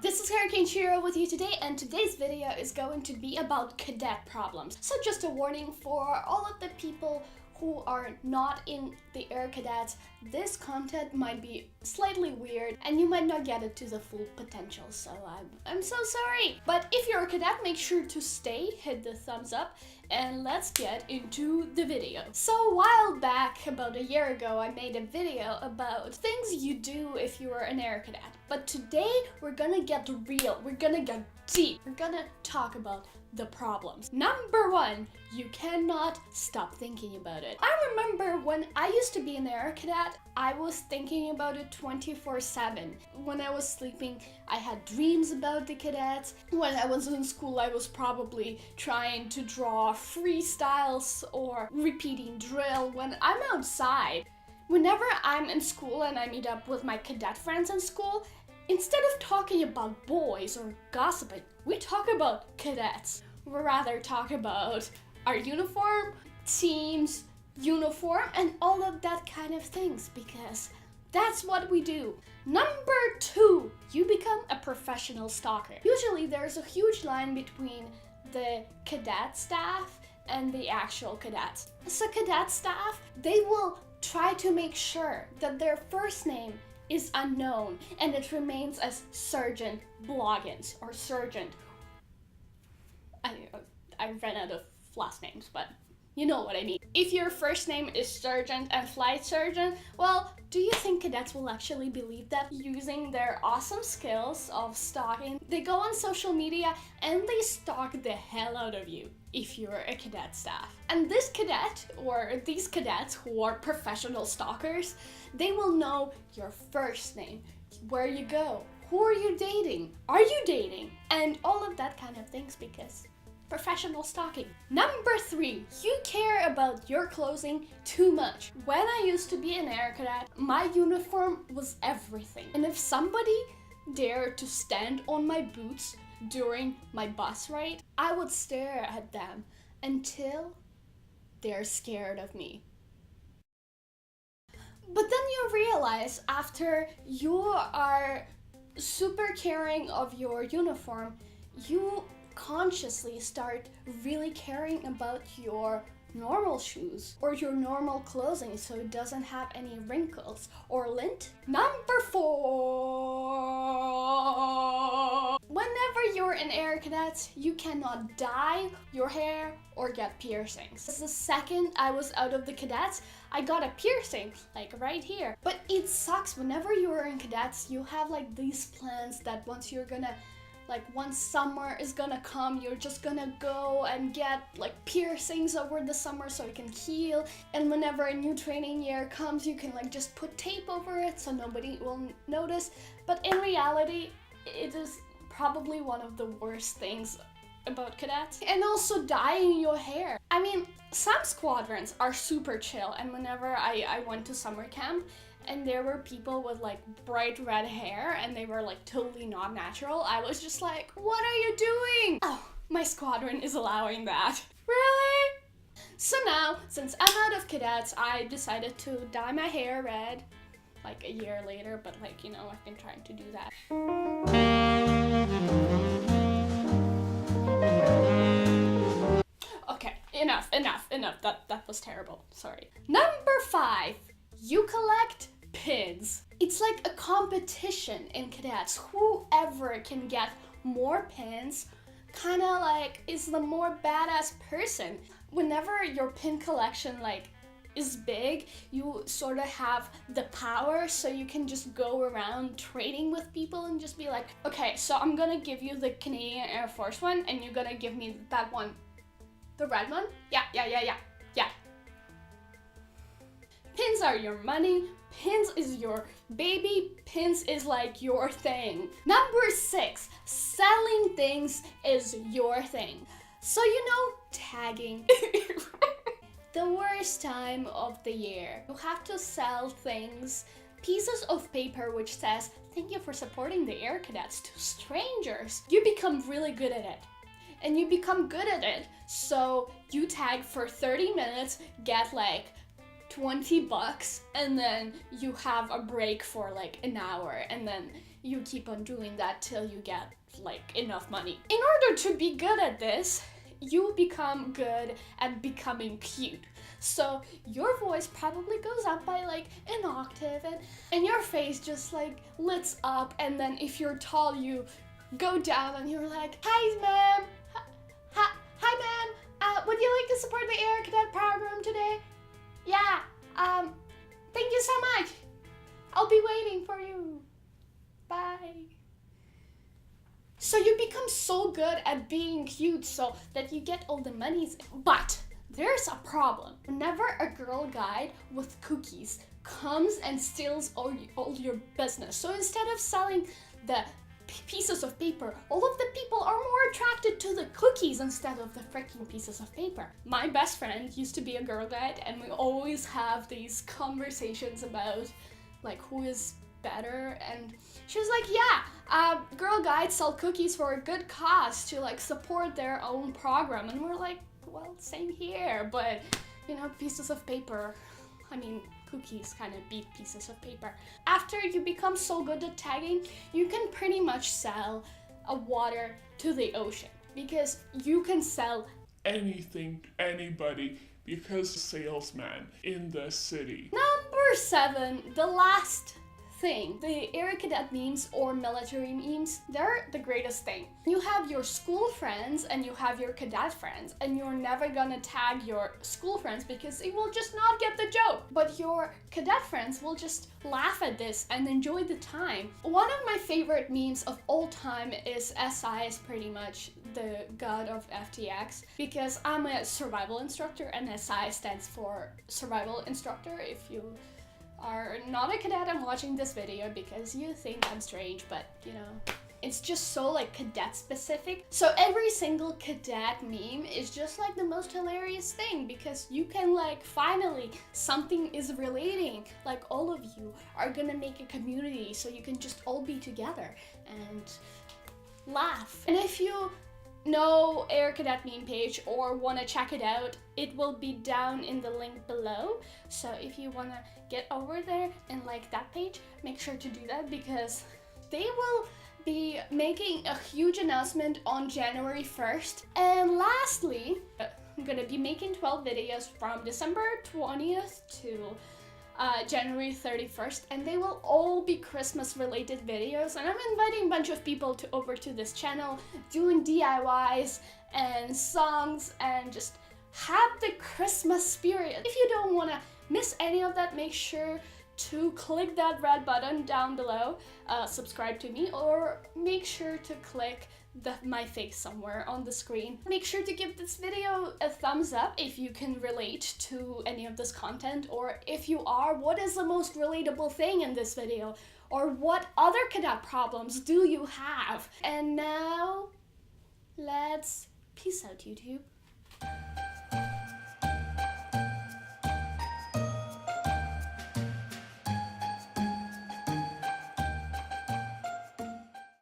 This is Hurricane Shiro with you today, and today's video is going to be about cadet problems. So just a warning for all of the people who are not in the Air Cadets, this content might be slightly weird and you might not get it to the full potential, so I'm so sorry. But if you're a cadet, make sure to stay, hit the thumbs up, and let's get into the video. So a while back, about a year ago, I made a video about things you do if you are an Air Cadet. But today we're gonna get real, we're gonna get deep, we're gonna talk about the problems. Number one, you cannot stop thinking about it. I remember when I used to be an Air Cadet, I was thinking about it 24/7. When I was sleeping, I had dreams about the cadets. When I was in school, I was probably trying to draw freestyles or repeating drill. When I'm outside, whenever I'm in school and I meet up with my cadet friends in school, instead of talking about boys or gossiping, we talk about cadets. We rather talk about our uniform, teams, uniform, and all of that kind of things, because that's what we do. Number two, you become a professional stalker. Usually there's a huge line between the cadet staff and the actual cadets. So cadet staff, they will try to make sure that their first name is unknown and it remains as Sergeant Bloggins or Sergeant. I ran out of last names, but you know what I mean. If your first name is Sergeant and Flight Sergeant, well, do you think cadets will actually believe that? Using their awesome skills of stalking, they go on social media and they stalk the hell out of you if you're a cadet staff. And this cadet, or these cadets who are professional stalkers, they will know your first name, where you go, who are you dating, are you dating, and all of that kind of things, because professional stalking. Number three, you care about your clothing too much. When I used to be an Air Cadet, my uniform was everything. And if somebody dared to stand on my boots during my bus ride, I would stare at them until they're scared of me. But then you realize after you are super caring of your uniform, you consciously start really caring about your normal shoes or your normal clothing so it doesn't have any wrinkles or lint. Number four, whenever you're in Air Cadets, you cannot dye your hair or get piercings. The second I was out of the cadets, I got a piercing, like right here. But it sucks. Whenever you're in cadets, you have like these plans that once summer is gonna come, you're just gonna go and get like piercings over the summer so it can heal. And whenever a new training year comes, you can like just put tape over it so nobody will notice. But in reality, it is probably one of the worst things about cadets. And also dyeing your hair. I mean, some squadrons are super chill, and whenever I went to summer camp, and there were people with like bright red hair and they were like totally not natural, I was just like, what are you doing? Oh, my squadron is allowing that. Really? So now, since I'm out of cadets, I decided to dye my hair red like a year later, but like, you know, I've been trying to do that. Okay, enough. That was terrible, sorry. Number five, you collect pins. It's like a competition in cadets. Whoever can get more pins kind of like is the more badass person. Whenever your pin collection like is big, you sort of have the power, so you can just go around trading with people and just be like, okay, so I'm gonna give you the Canadian Air Force one and you're gonna give me that one, the red one. Yeah. Pins are your money, pins is your baby, pins is like your thing. Number six, selling things is your thing. So you know, tagging. The worst time of the year. You have to sell things, pieces of paper which says, thank you for supporting the Air Cadets, to strangers. You become really good at it. And you become good at it, so you tag for 30 minutes, get like $20, and then you have a break for like an hour, and then you keep on doing that till you get like enough money. In order to be good at this, you become good at becoming cute. So your voice probably goes up by like an octave, and your face just like lights up, and then if you're tall, you go down and you're like, hi ma'am, hi ma'am, would you like to support the Air Cadet program today? Yeah, thank you so much. I'll be waiting for you. Bye. So you become so good at being cute so that you get all the monies. But there's a problem. Whenever a girl guide with cookies comes and steals all your business, so instead of selling the pieces of paper, all of the people are more attracted to the cookies instead of the freaking pieces of paper. My best friend used to be a girl guide, and we always have these conversations about like who is better, and she was like, yeah, girl guides sell cookies for a good cause to like support their own program, and we're like, well, same here, but you know, pieces of paper, I mean, cookies kind of beat pieces of paper. After you become so good at tagging, you can pretty much sell a water to the ocean, because you can sell anything to anybody because salesman in the city. Number 7, the last thing. The Air Cadet memes or military memes, they're the greatest thing. You have your school friends and you have your cadet friends, and you're never gonna tag your school friends because they will just not get the joke. But your cadet friends will just laugh at this and enjoy the time. One of my favorite memes of all time is SI is pretty much the god of FTX, because I'm a survival instructor and SI stands for survival instructor. If you are not a cadet and watching this video because you think I'm strange, but you know, it's just so like cadet specific. So every single cadet meme is just like the most hilarious thing, because you can like finally something is relating, like all of you are gonna make a community so you can just all be together and laugh. And if you know Air Cadet meme page or want to check it out, it will be down in the link below. So if you want to get over there and like that page, make sure to do that, because they will be making a huge announcement on January 1st. And lastly, I'm gonna be making 12 videos from December 20th to January 31st, and they will all be Christmas related videos, and I'm inviting a bunch of people over to this channel doing DIYs and songs and just have the Christmas spirit. If you don't want to miss any of that, make sure to click that red button down below, subscribe to me, or make sure to click my face somewhere on the screen. Make sure to give this video a thumbs up if you can relate to any of this content, or if you are, what is the most relatable thing in this video, or what other cadet problems do you have? And now, let's peace out, YouTube.